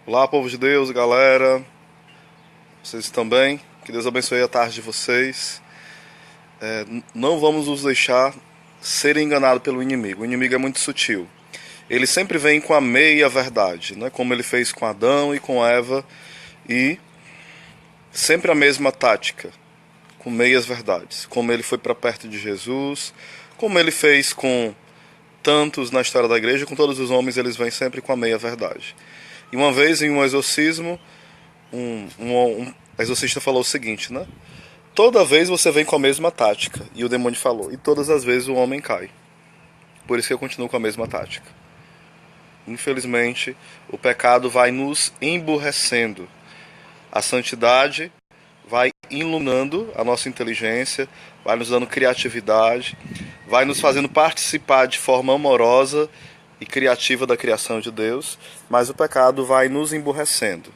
Olá, povo de Deus, galera. Vocês estão bem? Que Deus abençoe a tarde de vocês. Não vamos nos deixar ser enganados pelo inimigo. O inimigo é muito sutil. Ele sempre vem com a meia verdade, né? Como ele fez com Adão e com Eva, e sempre a mesma tática, com meias verdades. Como ele foi para perto de Jesus, como ele fez com tantos na história da igreja, com todos os homens, eles vêm sempre com a meia verdade. E uma vez em um exorcismo, um exorcista falou o seguinte, né? Toda vez você vem com a mesma tática. E o demônio falou. E todas as vezes o homem cai. Por isso que eu continuo com a mesma tática. Infelizmente, o pecado vai nos emburrecendo. A santidade vai iluminando a nossa inteligência, vai nos dando criatividade, vai nos fazendo participar de forma amorosa e criativa da criação de Deus, mas o pecado vai nos emburrecendo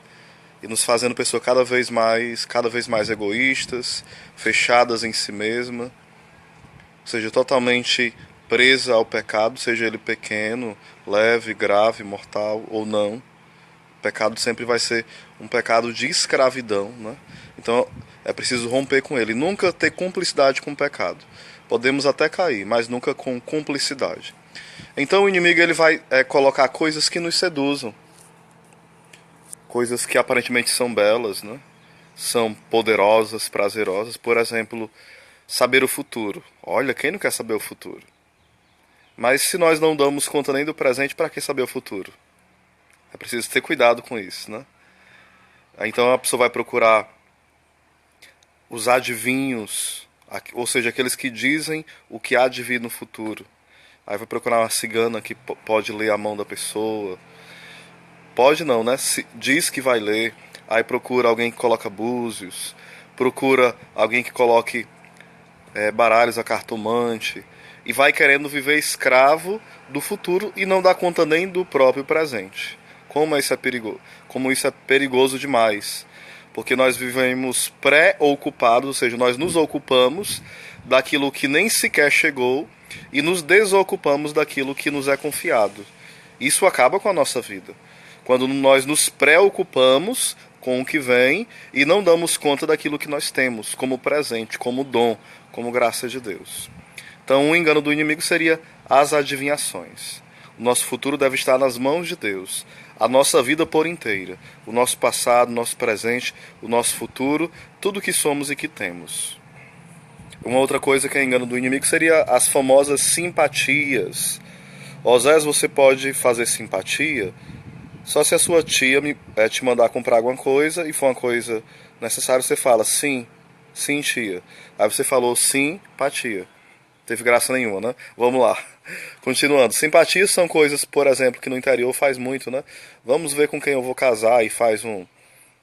e nos fazendo pessoas cada vez mais egoístas, fechadas em si mesma, ou seja, totalmente presa ao pecado, seja ele pequeno, leve, grave, mortal ou não. O pecado sempre vai ser um pecado de escravidão, né? Então é preciso romper com ele, nunca ter cumplicidade com o pecado. Podemos até cair, mas nunca com cumplicidade. Então o inimigo ele vai colocar coisas que nos seduzam, coisas que aparentemente são belas, né? São poderosas, prazerosas. Por exemplo, saber o futuro. Olha, quem não quer saber o futuro? Mas se nós não damos conta nem do presente, para que saber o futuro? É preciso ter cuidado com isso, né? Então a pessoa vai procurar os adivinhos, ou seja, aqueles que dizem o que há de vir no futuro. Aí vai procurar uma cigana que pode ler a mão da pessoa. Pode não, né? Diz que vai ler. Aí procura alguém que coloca búzios. Procura alguém que coloque baralhos a cartomante. E vai querendo viver escravo do futuro e não dá conta nem do próprio presente. Como isso é perigoso demais. Porque nós vivemos pré-ocupados, ou seja, nós nos ocupamos daquilo que nem sequer chegou e nos desocupamos daquilo que nos é confiado. Isso acaba com a nossa vida. Quando nós nos preocupamos com o que vem e não damos conta daquilo que nós temos como presente, como dom, como graça de Deus. Então, o engano do inimigo seria as adivinhações. O nosso futuro deve estar nas mãos de Deus. A nossa vida por inteira. O nosso passado, o nosso presente, o nosso futuro, tudo que somos e que temos. Uma outra coisa que é engano do inimigo seria as famosas simpatias. Osés, você pode fazer simpatia só se a sua tia te mandar comprar alguma coisa e for uma coisa necessária, você fala sim, sim, tia. Aí você falou simpatia. Teve graça nenhuma, né? Vamos lá. Continuando. Simpatias são coisas, por exemplo, que no interior faz muito, né? Vamos ver com quem eu vou casar e faz um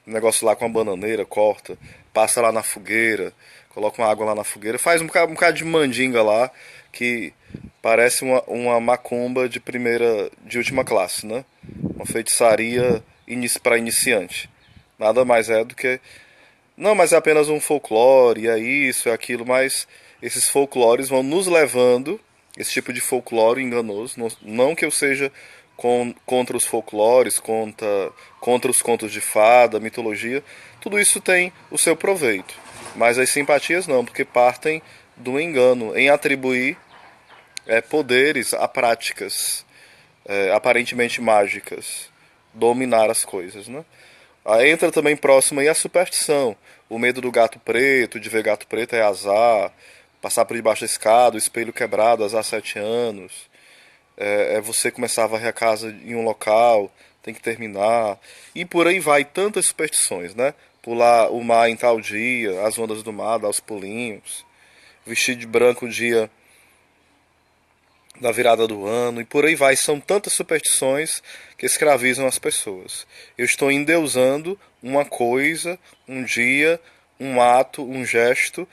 negócio lá com a bananeira, corta, passa lá na fogueira, coloca uma água lá na fogueira, faz um bocado de mandinga lá, que parece uma macumba de última classe, né? Uma feitiçaria para iniciante. Nada mais é do que não, mas é apenas um folclore, é isso, é aquilo, mas esses folclores vão nos levando, esse tipo de folclore enganoso, não que eu seja contra os folclores, contra os contos de fada, mitologia, tudo isso tem o seu proveito, mas as simpatias não, porque partem do engano em atribuir poderes a práticas aparentemente mágicas, dominar as coisas, né? Aí entra também próximo aí a superstição. O medo do gato preto, de ver gato preto é azar. Passar por debaixo da escada, o espelho quebrado, azar 7 anos. É você começar a varrer a casa em um local, tem que terminar. E por aí vai, tantas superstições, né? Pular o mar em tal dia, as ondas do mar, dar os pulinhos. Vestir de branco o dia da virada do ano e por aí vai. São tantas superstições que escravizam as pessoas. Eu estou endeusando uma coisa, um dia, um ato, um gesto,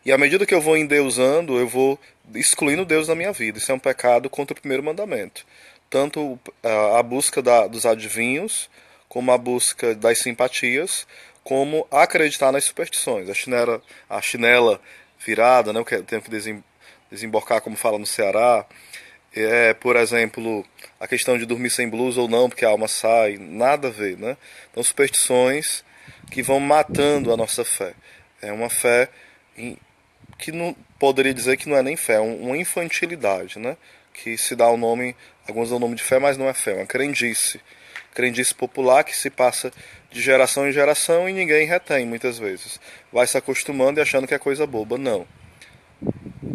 e à medida que eu vou endeusando, eu vou excluindo Deus da minha vida. Isso é um pecado contra o primeiro mandamento. Tanto a busca dos adivinhos, como a busca das simpatias, como acreditar nas superstições. A chinela virada, né, eu tenho que desembocar, como fala no Ceará, Por exemplo, a questão de dormir sem blusa ou não, porque a alma sai, nada a ver, né? Então, superstições que vão matando a nossa fé. É uma fé que não poderia dizer que não é nem fé, é uma infantilidade, né? Que se dá o nome, alguns dão o nome de fé, mas não é fé, é uma crendice. Crendice popular que se passa de geração em geração e ninguém retém muitas vezes. Vai se acostumando e achando que é coisa boba. Não.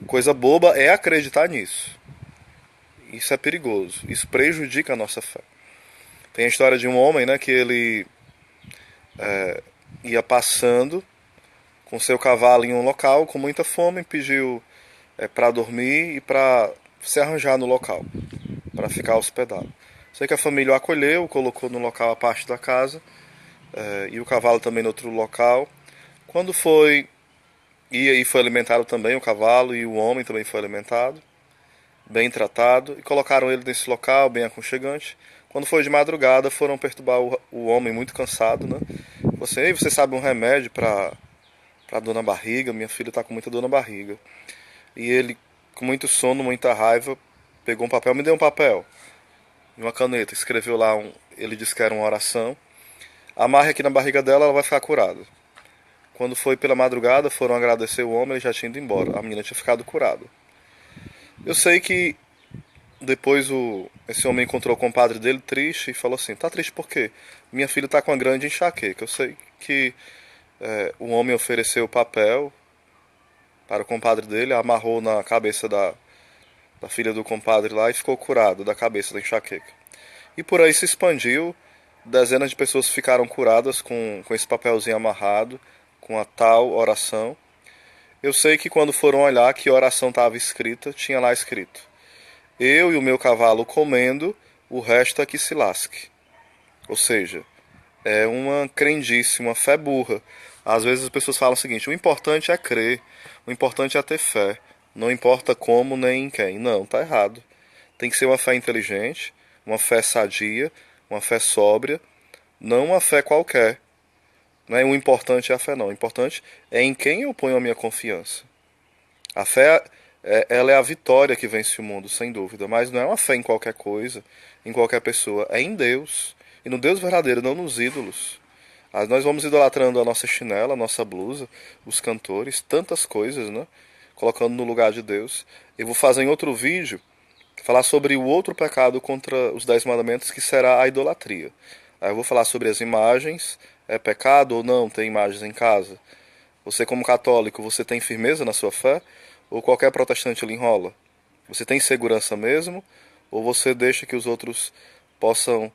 Coisa boba é acreditar nisso. Isso é perigoso. Isso prejudica a nossa fé. Tem a história de um homem, né, que ele ia passando com seu cavalo em um local com muita fome, pediu para dormir e para se arranjar no local, para ficar hospedado. Sei que a família o acolheu, colocou no local a parte da casa e o cavalo também no outro local. Quando foi, e aí foi alimentado também o cavalo e o homem também foi alimentado, bem tratado, e colocaram ele nesse local bem aconchegante. Quando foi de madrugada, foram perturbar o homem muito cansado, né? Você sabe um remédio para dor na barriga? Minha filha está com muita dor na barriga. E ele, com muito sono, muita raiva, pegou um papel, me deu um papel e uma caneta, escreveu lá, ele disse que era uma oração. Amarre aqui na barriga dela, ela vai ficar curada. Quando foi pela madrugada, foram agradecer o homem, ele já tinha ido embora. A menina tinha ficado curada. Eu sei que depois esse homem encontrou o compadre dele triste e falou assim: tá triste por quê? Minha filha tá com uma grande enxaqueca. Eu sei que o homem ofereceu o papel para o compadre dele, amarrou na cabeça da filha do compadre lá e ficou curado da cabeça da enxaqueca. E por aí se expandiu, dezenas de pessoas ficaram curadas com esse papelzinho amarrado, com a tal oração. Eu sei que quando foram olhar que oração estava escrita, tinha lá escrito: eu e o meu cavalo comendo, o resto é que se lasque. Ou seja, é uma crendice, uma fé burra. Às vezes as pessoas falam o seguinte: o importante é crer, o importante é ter fé, não importa como nem em quem. Não, tá errado. Tem que ser uma fé inteligente, uma fé sadia, uma fé sóbria, não uma fé qualquer. Não é o importante é a fé, não. O importante é em quem eu ponho a minha confiança. A fé, ela é a vitória que vence o mundo, sem dúvida, mas não é uma fé em qualquer coisa, em qualquer pessoa, é em Deus. E no Deus verdadeiro, não nos ídolos. Nós vamos idolatrando a nossa chinela, a nossa blusa, os cantores, tantas coisas, né? Colocando no lugar de Deus. Eu vou fazer em outro vídeo, falar sobre o outro pecado contra os 10 mandamentos, que será a idolatria. Aí eu vou falar sobre as imagens, é pecado ou não ter imagens em casa? Você como católico, você tem firmeza na sua fé? Ou qualquer protestante lhe enrola? Você tem segurança mesmo? Ou você deixa que os outros possam,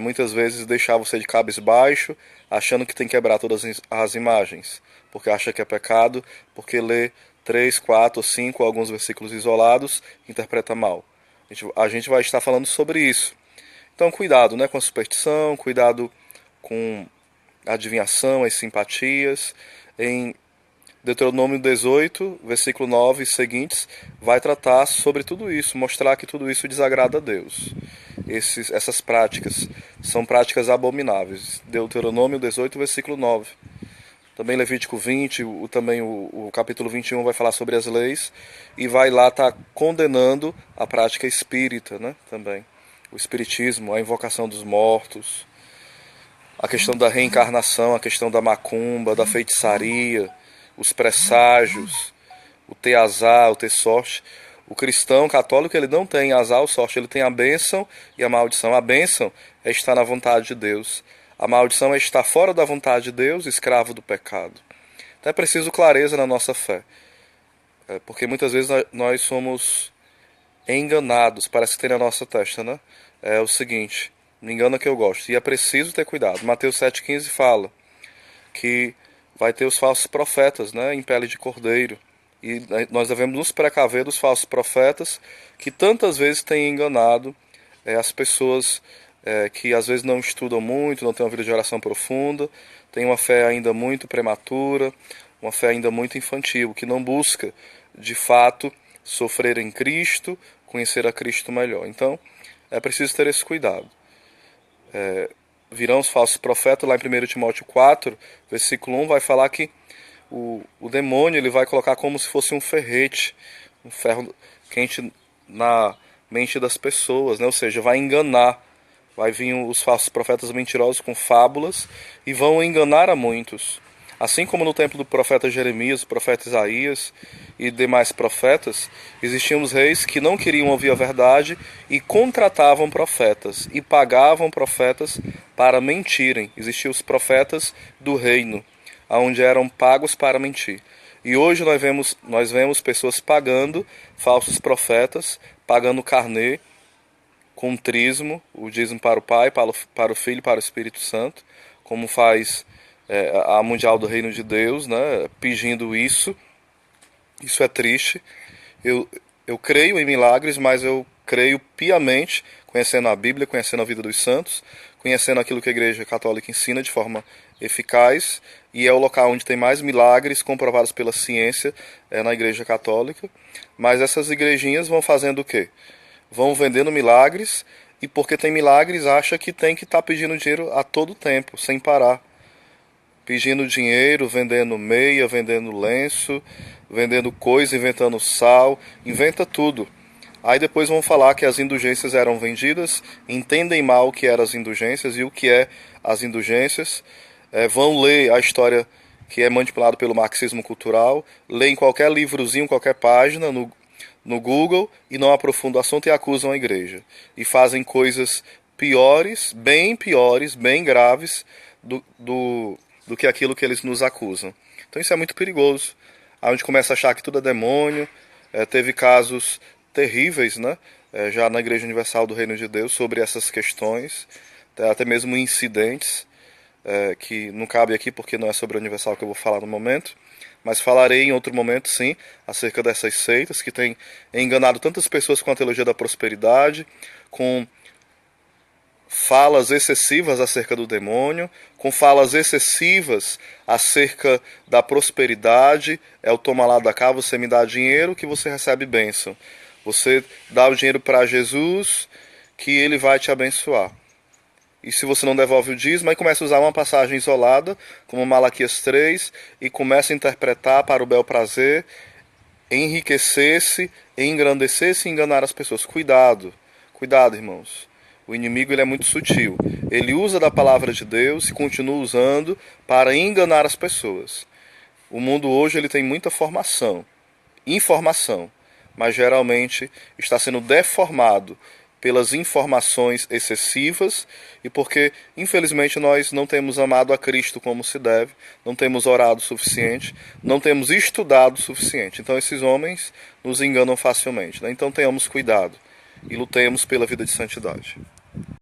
muitas vezes, deixar você de cabisbaixo, achando que tem que quebrar todas as imagens? Porque acha que é pecado, porque lê 3, 4, 5, alguns versículos isolados, interpreta mal. A gente vai estar falando sobre isso. Então, cuidado, né, com a superstição, cuidado com a adivinhação, as simpatias. Em Deuteronômio 18, versículo 9 e seguintes, vai tratar sobre tudo isso, mostrar que tudo isso desagrada a Deus. Essas práticas são práticas abomináveis. Deuteronômio 18, versículo 9. Também Levítico 20, também o capítulo 21 vai falar sobre as leis e vai lá estar condenando a prática espírita, né, também. O espiritismo, a invocação dos mortos, a questão da reencarnação, a questão da macumba, da feitiçaria, os presságios, o ter azar, o ter sorte. O cristão católico, ele não tem azar ou sorte, ele tem a bênção e a maldição. A bênção é estar na vontade de Deus. A maldição é estar fora da vontade de Deus, escravo do pecado. Então é preciso clareza na nossa fé. Porque muitas vezes nós somos enganados, parece que tem na nossa testa, né? É o seguinte: me engana que eu gosto. E é preciso ter cuidado. Mateus 7,15 fala que vai ter os falsos profetas, né, em pele de cordeiro. E nós devemos nos precaver dos falsos profetas que tantas vezes têm enganado as pessoas que às vezes não estudam muito, não têm uma vida de oração profunda, têm uma fé ainda muito prematura, uma fé ainda muito infantil, que não busca, de fato, sofrer em Cristo, conhecer a Cristo melhor. Então, é preciso ter esse cuidado. Virão os falsos profetas, lá em 1 Timóteo 4, versículo 1, vai falar que o demônio ele vai colocar como se fosse um ferrete, um ferro quente mente das pessoas, né? Ou seja, vai enganar. Vai vir os falsos profetas mentirosos com fábulas e vão enganar a muitos. Assim como no tempo do profeta Jeremias, do profeta Isaías e demais profetas, existiam os reis que não queriam ouvir a verdade e contratavam profetas e pagavam profetas para mentirem. Existiam os profetas do reino, onde eram pagos para mentir. E hoje nós vemos pessoas pagando falsos profetas, pagando carnê, com trismo, o dízimo para o Pai, para o Filho e para o Espírito Santo, como faz a Mundial do Reino de Deus, né, pedindo isso. Isso é triste. Eu creio em milagres, mas eu creio piamente, conhecendo a Bíblia, conhecendo a vida dos santos, conhecendo aquilo que a Igreja Católica ensina de forma eficaz, e é o local onde tem mais milagres comprovados pela ciência, na Igreja Católica. Mas essas igrejinhas vão fazendo o quê? Vão vendendo milagres, e porque tem milagres acha que tem que estar pedindo dinheiro a todo tempo, sem parar. Pedindo dinheiro, vendendo meia, vendendo lenço, vendendo coisa, inventando sal, inventa tudo. Aí depois vão falar que as indulgências eram vendidas, entendem mal o que eram as indulgências e o que é as indulgências, vão ler a história que é manipulada pelo marxismo cultural, leem qualquer livrozinho, qualquer página no Google e não aprofundam o assunto e acusam a igreja. E fazem coisas piores, bem graves do que aquilo que eles nos acusam. Então isso é muito perigoso. A gente começa a achar que tudo é demônio. Teve casos terríveis, né? Já na Igreja Universal do Reino de Deus sobre essas questões, até mesmo incidentes, que não cabe aqui porque não é sobre a Universal que eu vou falar no momento, mas falarei em outro momento, sim, acerca dessas seitas que têm enganado tantas pessoas com a teologia da prosperidade, com falas excessivas acerca do demônio, com falas excessivas acerca da prosperidade. É o toma lá da cá, você me dá dinheiro que você recebe bênção. Você dá o dinheiro para Jesus que ele vai te abençoar. E se você não devolve o dízimo, aí começa a usar uma passagem isolada, como Malaquias 3, e começa a interpretar para o bel prazer, enriquecer-se, engrandecer-se e enganar as pessoas. Cuidado, cuidado, irmãos. O inimigo ele é muito sutil. Ele usa da palavra de Deus e continua usando para enganar as pessoas. O mundo hoje ele tem muita informação, mas geralmente está sendo deformado pelas informações excessivas e porque, infelizmente, nós não temos amado a Cristo como se deve, não temos orado o suficiente, não temos estudado o suficiente. Então esses homens nos enganam facilmente, né? Então tenhamos cuidado e lutemos pela vida de santidade.